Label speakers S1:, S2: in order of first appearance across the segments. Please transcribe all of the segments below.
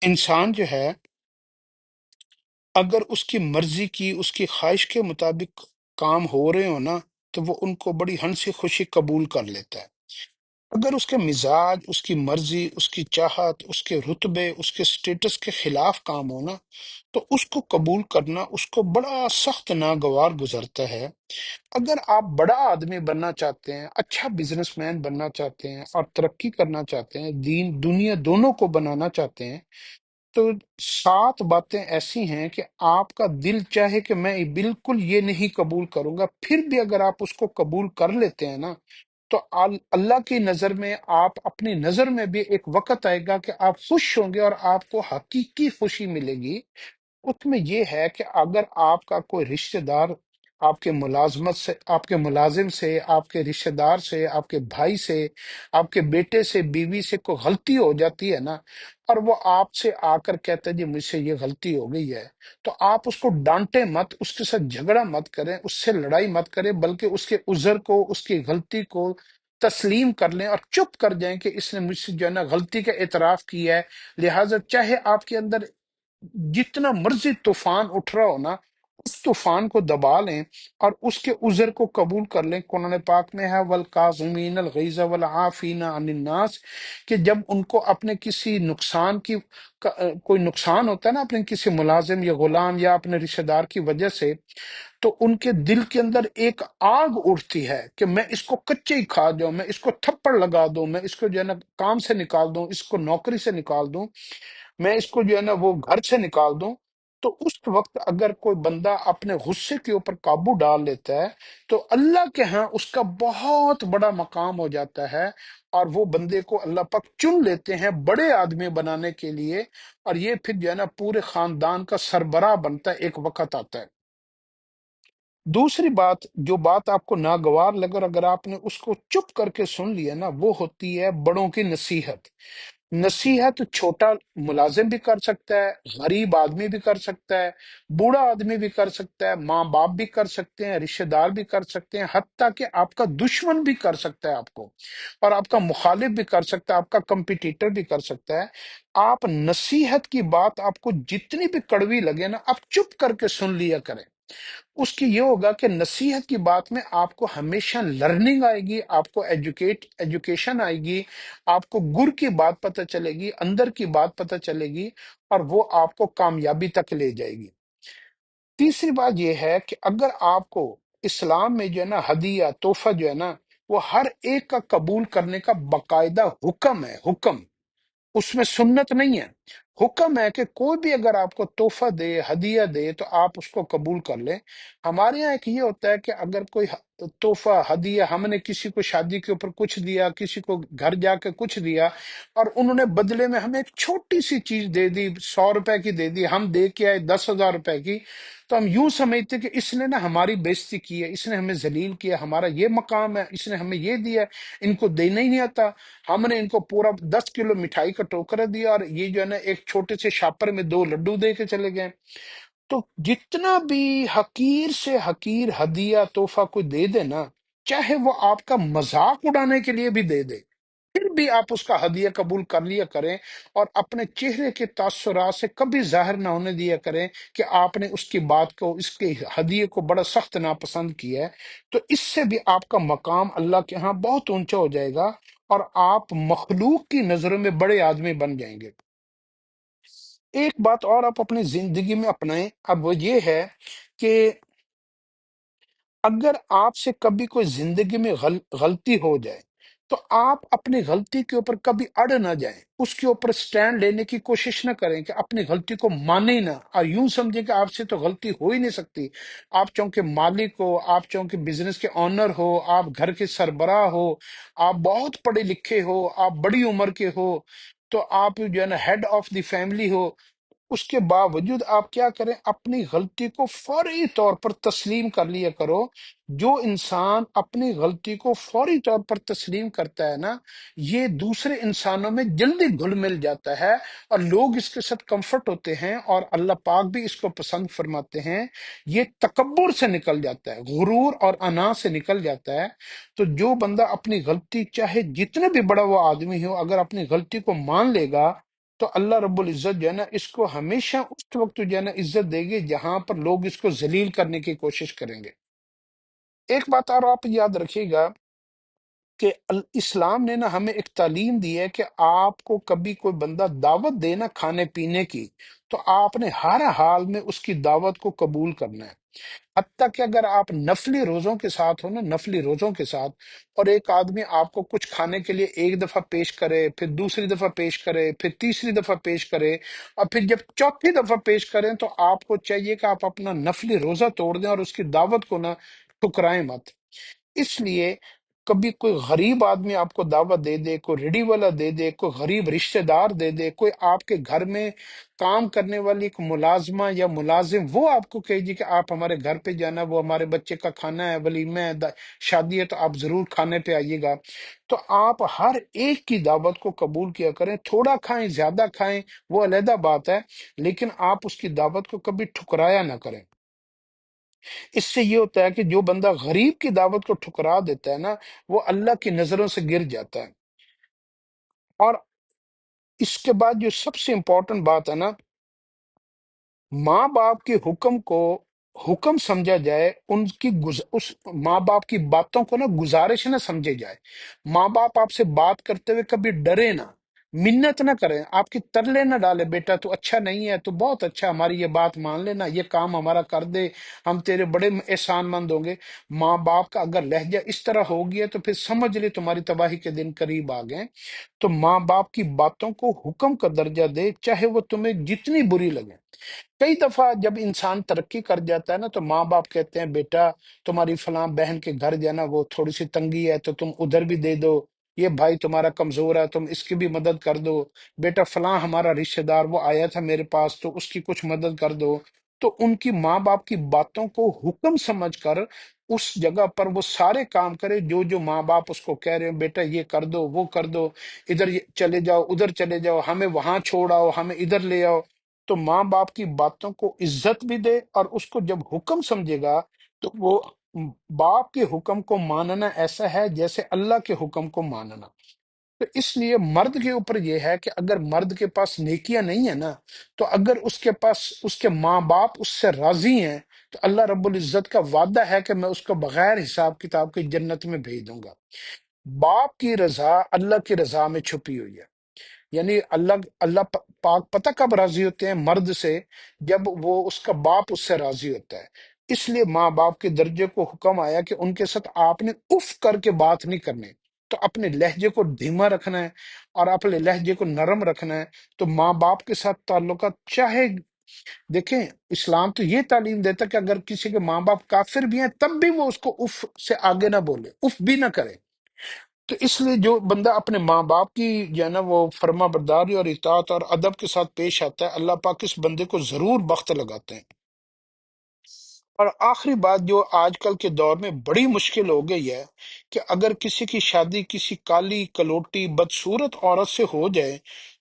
S1: انسان جو ہے اگر اس کی مرضی کی اس کی خواہش کے مطابق کام ہو رہے ہو نا تو وہ ان کو بڑی ہنسی خوشی قبول کر لیتا ہے۔ اگر اس کے مزاج، اس کی مرضی، اس کی چاہت، اس کے رتبے، اس کے سٹیٹس کے خلاف کام ہو نا تو اس کو قبول کرنا اس کو بڑا سخت ناگوار گزرتا ہے۔ اگر آپ بڑا آدمی بننا چاہتے ہیں، اچھا بزنس مین بننا چاہتے ہیں اور ترقی کرنا چاہتے ہیں، دین دنیا دونوں کو بنانا چاہتے ہیں، تو 7 باتیں ایسی ہیں کہ آپ کا دل چاہے کہ میں بالکل یہ نہیں قبول کروں گا، پھر بھی اگر آپ اس کو قبول کر لیتے ہیں نا تو اللہ کی نظر میں، آپ اپنی نظر میں بھی ایک وقت آئے گا کہ آپ خوش ہوں گے اور آپ کو حقیقی خوشی ملے گی۔ اس میں یہ ہے کہ اگر آپ کا کوئی رشتہ دار آپ کے ملازمت سے، آپ کے ملازم سے، آپ کے رشتہ دار سے، آپ کے بھائی سے، آپ کے بیٹے سے، بیوی سے کوئی غلطی ہو جاتی ہے نا اور وہ آپ سے آ کر کہتا ہے جی مجھ سے یہ غلطی ہو گئی ہے، تو آپ اس کو ڈانٹے مت، اس کے ساتھ جھگڑا مت کریں، اس سے لڑائی مت کریں، بلکہ اس کے عذر کو، اس کی غلطی کو تسلیم کر لیں اور چپ کر جائیں کہ اس نے مجھ سے جو ہے نا غلطی کا اعتراف کیا ہے، لہٰذا چاہے آپ کے اندر جتنا مرضی طوفان اٹھ رہا ہو نا اس طوفان کو دبا لیں اور اس کے عذر کو قبول کر لیں۔ قرآن پاک میں ہے والکاظمین الغیظ والعافین عن الناس، کہ جب ان کو اپنے کسی نقصان کی کوئی نقصان ہوتا ہے نا، اپنے کسی ملازم یا غلام یا اپنے رشتہ دار کی وجہ سے، تو ان کے دل کے اندر ایک آگ اٹھتی ہے کہ میں اس کو کچے ہی کھا جاؤں، میں اس کو تھپڑ لگا دوں، میں اس کو جو ہے نا کام سے نکال دوں، اس کو نوکری سے نکال دوں، میں اس کو جو ہے نا وہ گھر سے نکال دوں۔ تو اس وقت اگر کوئی بندہ اپنے غصے کے اوپر قابو ڈال لیتا ہے تو اللہ کے ہاں اس کا بہت بڑا مقام ہو جاتا ہے، اور وہ بندے کو اللہ پاک چن لیتے ہیں بڑے آدمی بنانے کے لیے، اور یہ پھر جو ہے نا پورے خاندان کا سربراہ بنتا ہے، ایک وقت آتا ہے۔ دوسری بات، جو بات آپ کو ناگوار لگے اور اگر آپ نے اس کو چپ کر کے سن لیا نا، وہ ہوتی ہے بڑوں کی نصیحت۔ نصیحت چھوٹا ملازم بھی کر سکتا ہے، غریب آدمی بھی کر سکتا ہے، بوڑھا آدمی بھی کر سکتا ہے، ماں باپ بھی کر سکتے ہیں، رشتہ دار بھی کر سکتے ہیں، حتیٰ کہ آپ کا دشمن بھی کر سکتا ہے آپ کو، اور آپ کا مخالف بھی کر سکتا ہے، آپ کا کمپیٹیٹر بھی کر سکتا ہے۔ آپ نصیحت کی بات آپ کو جتنی بھی کڑوی لگے نا، آپ چپ کر کے سن لیا کریں۔ اس کی یہ ہوگا کہ نصیحت کی بات میں آپ کو ہمیشہ لرننگ آئے گی، آپ کو ایجوکیشن آئے گی، آپ کو گر کی بات پتہ چلے گی، اندر کی بات پتہ چلے گی، اور وہ آپ کو کامیابی تک لے جائے گی۔ تیسری بات یہ ہے کہ اگر آپ کو اسلام میں جو ہے نا ہدیہ تحفہ جو ہے نا وہ ہر ایک کا قبول کرنے کا باقاعدہ حکم ہے، حکم، اس میں سنت نہیں ہے، حکم ہے کہ کوئی بھی اگر آپ کو تحفہ دے، ہدیہ دے، تو آپ اس کو قبول کر لیں۔ ہمارے یہاں ایک یہ ہوتا ہے کہ اگر کوئی تحفہ ہدیہ، ہم نے کسی کو شادی کے اوپر کچھ دیا، کسی کو گھر جا کے کچھ دیا، اور انہوں نے بدلے میں ہمیں ایک چھوٹی سی چیز دے دی، 100 روپے کی دے دی، ہم دے کے آئے 10,000 روپے کی، تو ہم یوں سمجھتے کہ اس نے نا ہماری بےزتی کی ہے، اس نے ہمیں ذلیل کیا، ہمارا یہ مقام ہے، اس نے ہمیں یہ دیا ہے، ان کو دینا ہی نہیں آتا۔ ہم نے ان کو پورا 10 کلو مٹھائی کا ٹوکرا دیا اور یہ جو ہے نا ایک چھوٹے سے شاپر میں 2 لڈو دے کے چلے گئے۔ تو جتنا بھی حقیر سے حقیر ہدیہ تحفہ کوئی دے دے نا، چاہے وہ آپ کا مذاق اڑانے کے لیے بھی دے دے، پھر بھی آپ اس کا ہدیہ قبول کر لیا کریں، اور اپنے چہرے کے تاثرات سے کبھی ظاہر نہ ہونے دیا کریں کہ آپ نے اس کی بات کو، اس کے ہدیے کو بڑا سخت ناپسند کیا ہے۔ تو اس سے بھی آپ کا مقام اللہ کے ہاں بہت اونچا ہو جائے گا، اور آپ مخلوق کی نظروں میں بڑے آدمی بن جائیں گے۔ ایک بات اور آپ اپنی زندگی میں اپنائیں، اب وہ یہ ہے کہ اگر آپ سے کبھی کوئی زندگی میں غلطی ہو جائے تو آپ اپنی غلطی کے اوپر کبھی اڑ نہ جائیں، اس کے اوپر سٹینڈ لینے کی کوشش نہ کریں کہ اپنی غلطی کو مانیں نہ، اور یوں سمجھیں کہ آپ سے تو غلطی ہو ہی نہیں سکتی۔ آپ چونکہ مالک ہو، آپ چونکہ بزنس کے آنر ہو، آپ گھر کے سربراہ ہو، آپ بہت پڑھے لکھے ہو، آپ بڑی عمر کے ہو، تو آپ جو ہے نا ہیڈ آف دی فیملی ہو، اس کے باوجود آپ کیا کریں، اپنی غلطی کو فوری طور پر تسلیم کر لیا کرو۔ جو انسان اپنی غلطی کو فوری طور پر تسلیم کرتا ہے نا، یہ دوسرے انسانوں میں جلدی گھل مل جاتا ہے، اور لوگ اس کے ساتھ کمفرٹ ہوتے ہیں، اور اللہ پاک بھی اس کو پسند فرماتے ہیں۔ یہ تکبر سے نکل جاتا ہے، غرور اور انا سے نکل جاتا ہے۔ تو جو بندہ اپنی غلطی، چاہے جتنے بھی بڑا وہ آدمی ہو، اگر اپنی غلطی کو مان لے گا تو اللہ رب العزت جو ہے نا اس کو ہمیشہ اس وقت جو ہے نا عزت دے گی جہاں پر لوگ اس کو ذلیل کرنے کی کوشش کریں گے۔ ایک بات اور آپ یاد رکھیے گا کہ اسلام نے نا ہمیں ایک تعلیم دی ہے کہ آپ کو کبھی کوئی بندہ دعوت دے نا کھانے پینے کی، تو آپ نے ہر حال میں اس کی دعوت کو قبول کرنا ہے۔ حتیٰ کہ اگر آپ نفلی روزوں کے ساتھ ہو نا، نفلی روزوں کے ساتھ، اور ایک آدمی آپ کو کچھ کھانے کے لیے ایک دفعہ پیش کرے، پھر دوسری دفعہ پیش کرے، پھر تیسری دفعہ پیش کرے، اور پھر جب چوتھی دفعہ پیش کریں تو آپ کو چاہیے کہ آپ اپنا نفلی روزہ توڑ دیں اور اس کی دعوت کو نا ٹھکرائیں مت۔ اس لیے کبھی کوئی غریب آدمی آپ کو دعوت دے دے، کوئی ریڈی والا دے دے، کوئی غریب رشتہ دار دے دے، کوئی آپ کے گھر میں کام کرنے والی ایک ملازمہ یا ملازم وہ آپ کو کہے جی کہ آپ ہمارے گھر پہ جانا، وہ ہمارے بچے کا کھانا ہے، ولیمہ ہے، شادی ہے، تو آپ ضرور کھانے پہ آئیے گا، تو آپ ہر ایک کی دعوت کو قبول کیا کریں۔ تھوڑا کھائیں، زیادہ کھائیں، وہ علیحدہ بات ہے، لیکن آپ اس کی دعوت کو کبھی ٹھکرایا نہ کریں۔ اس سے یہ ہوتا ہے کہ جو بندہ غریب کی دعوت کو ٹھکرا دیتا ہے نا، وہ اللہ کی نظروں سے گر جاتا ہے۔ اور اس کے بعد جو سب سے امپورٹنٹ بات ہے نا، ماں باپ کے حکم کو حکم سمجھا جائے، ان کی اس ماں باپ کی باتوں کو نا گزارش نہ سمجھے جائے۔ ماں باپ آپ سے بات کرتے ہوئے کبھی ڈرے نہ، منت نہ کریں، آپ کی ترلے نہ ڈالے، بیٹا تو اچھا نہیں ہے، تو بہت اچھا، ہماری یہ بات مان لینا، یہ کام ہمارا کر دے، ہم تیرے بڑے احسان مند ہوں گے۔ ماں باپ کا اگر لہجہ اس طرح ہو گیا تو پھر سمجھ لے تمہاری تباہی کے دن قریب آ گئے۔ تو ماں باپ کی باتوں کو حکم کا درجہ دے، چاہے وہ تمہیں جتنی بری لگے۔ کئی دفعہ جب انسان ترقی کر جاتا ہے نا تو ماں باپ کہتے ہیں بیٹا تمہاری فلاں بہن کے گھر جانا، وہ تھوڑی سی تنگی ہے تو تم ادھر بھی دے دو، یہ بھائی تمہارا کمزور ہے تم اس کی بھی مدد کر دو، بیٹا فلاں ہمارا رشتہ دار وہ آیا تھا میرے پاس تو اس کی کچھ مدد کر دو۔ تو ان کی ماں باپ کی باتوں کو حکم سمجھ کر اس جگہ پر وہ سارے کام کرے جو جو ماں باپ اس کو کہہ رہے ہیں، بیٹا یہ کر دو، وہ کر دو، ادھر چلے جاؤ، ادھر چلے جاؤ، ہمیں وہاں چھوڑ آؤ، ہمیں ادھر لے آؤ۔ تو ماں باپ کی باتوں کو عزت بھی دے، اور اس کو جب حکم سمجھے گا تو وہ باپ کے حکم کو ماننا ایسا ہے جیسے اللہ کے حکم کو ماننا۔ تو اس لیے مرد کے اوپر یہ ہے کہ اگر مرد کے پاس نیکیاں نہیں ہیں نا، تو اگر اس کے پاس اس کے ماں باپ اس سے راضی ہیں تو اللہ رب العزت کا وعدہ ہے کہ میں اس کو بغیر حساب کتاب کی جنت میں بھیج دوں گا۔ باپ کی رضا اللہ کی رضا میں چھپی ہوئی ہے، یعنی اللہ پاک پتہ کب راضی ہوتے ہیں مرد سے؟ جب وہ اس کا باپ اس سے راضی ہوتا ہے۔ اس لیے ماں باپ کے درجے کو حکم آیا کہ ان کے ساتھ آپ نے اف کر کے بات نہیں کرنی، تو اپنے لہجے کو دھیما رکھنا ہے اور اپنے لہجے کو نرم رکھنا ہے۔ تو ماں باپ کے ساتھ تعلقات، چاہے دیکھیں اسلام تو یہ تعلیم دیتا ہے کہ اگر کسی کے ماں باپ کافر بھی ہیں تب بھی وہ اس کو اف سے آگے نہ بولے، اف بھی نہ کرے۔ تو اس لیے جو بندہ اپنے ماں باپ کی جو ہے نا وہ فرما برداری اور اطاعت اور ادب کے ساتھ پیش آتا ہے، اللہ پاک اس بندے کو ضرور بخت لگاتے ہیں۔ اور آخری بات جو آج کل کے دور میں بڑی مشکل ہو گئی ہے کہ اگر کسی کی شادی کسی کالی کلوٹی بدصورت عورت سے ہو جائے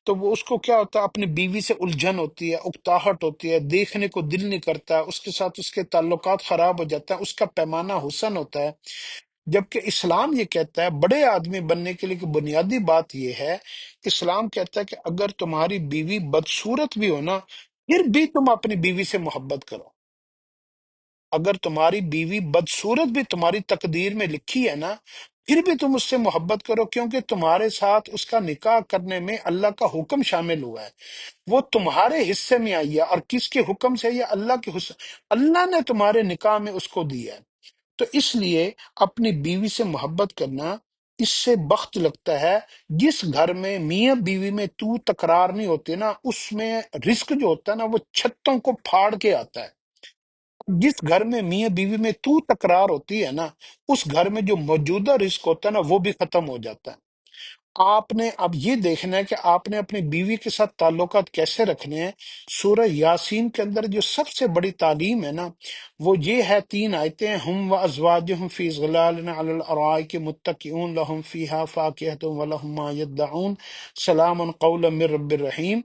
S1: تو وہ اس کو کیا ہوتا ہے، اپنی بیوی سے الجھن ہوتی ہے، اکتاہٹ ہوتی ہے، دیکھنے کو دل نہیں کرتا، اس کے ساتھ اس کے تعلقات خراب ہو جاتا ہے، اس کا پیمانہ حسن ہوتا ہے۔ جبکہ اسلام یہ کہتا ہے بڑے آدمی بننے کے لیے کہ بنیادی بات یہ ہے، اسلام کہتا ہے کہ اگر تمہاری بیوی بدصورت بھی ہو نا، پھر بھی تم اپنی بیوی سے محبت کرو۔ اگر تمہاری بیوی بدصورت بھی تمہاری تقدیر میں لکھی ہے نا، پھر بھی تم اس سے محبت کرو، کیونکہ تمہارے ساتھ اس کا نکاح کرنے میں اللہ کا حکم شامل ہوا ہے، وہ تمہارے حصے میں آئی ہے، اور کس کے حکم سے؟ یہ اللہ کے حصے، اللہ نے تمہارے نکاح میں اس کو دیا ہے۔ تو اس لیے اپنی بیوی سے محبت کرنا، اس سے بخت لگتا ہے۔ جس گھر میں میاں بیوی میں تو تکرار نہیں ہوتی نا، اس میں رزق جو ہوتا ہے نا وہ چھتوں کو پھاڑ کے آتا ہے۔ جس گھر میں میاں بیوی میں تو تکرار ہوتی ہے نا، اس گھر میں جو موجودہ رزق ہوتا ہے نا وہ بھی ختم ہو جاتا ہے۔ آپ نے اب یہ دیکھنا ہے کہ آپ نے اپنی بیوی کے ساتھ تعلقات کیسے رکھنے ہیں۔ سورہ یاسین کے اندر جو سب سے بڑی تعلیم ہے نا وہ یہ ہے، 3 آیتیں، ہم و ازواجہم فی ظلال علی الارائک متکئون لہم فیہا فاکہۃ ولہم ما یدعون سلام قولا من رب الرحیم،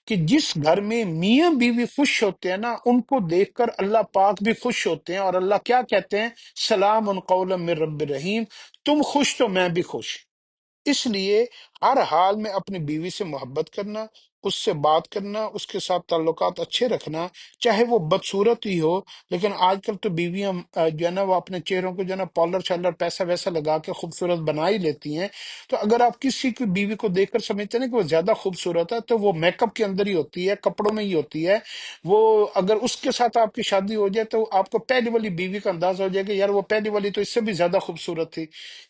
S1: کہ جس گھر میں میاں بیوی خوش ہوتے ہیں نا ان کو دیکھ کر اللہ پاک بھی خوش ہوتے ہیں، اور اللہ کیا کہتے ہیں؟ سلام قولا من رب الرحیم، تم خوش تو میں بھی خوش۔ اس لیے ہر حال میں اپنی بیوی سے محبت کرنا، اس سے بات کرنا، اس کے ساتھ تعلقات اچھے رکھنا، چاہے وہ بدصورت ہی ہو۔ لیکن آج کل تو بیویاں جو ہے نا وہ اپنے چہروں کو جو ہے نا پارلر شالر پیسہ ویسا لگا کے خوبصورت بنا ہی لیتی ہیں۔ تو اگر آپ کسی کی بیوی کو دیکھ کر سمجھتے ہیں نا کہ وہ زیادہ خوبصورت ہے، تو وہ میک اپ کے اندر ہی ہوتی ہے، کپڑوں میں ہی ہوتی ہے۔ وہ اگر اس کے ساتھ آپ کی شادی ہو جائے تو آپ کو پہلی والی بیوی کا اندازہ ہو جائے کہ یار وہ پہلی والی تو اس سے بھی زیادہ خوبصورت تھی۔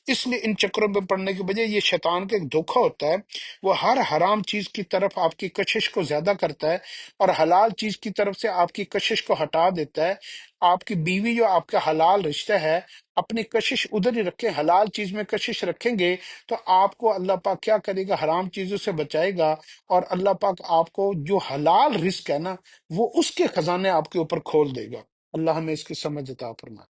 S1: اس لیے ان چکروں میں پڑنے کی بجائے، یہ شیطان کا ایک دھوکہ ہوتا ہے، وہ ہر حرام چیز کی طرف آپ کی کشش کو زیادہ کرتا ہے اور حلال چیز کی طرف سے آپ کی کشش کو ہٹا دیتا ہے۔ آپ کی بیوی جو آپ کا حلال رشتہ ہے، اپنی کشش ادھر ہی رکھیں، حلال چیز میں کشش رکھیں گے تو آپ کو اللہ پاک کیا کرے گا؟ حرام چیزوں سے بچائے گا، اور اللہ پاک آپ کو جو حلال رزق ہے نا، وہ اس کے خزانے آپ کے اوپر کھول دے گا۔ اللہ ہمیں اس کی سمجھ عطا فرمائے۔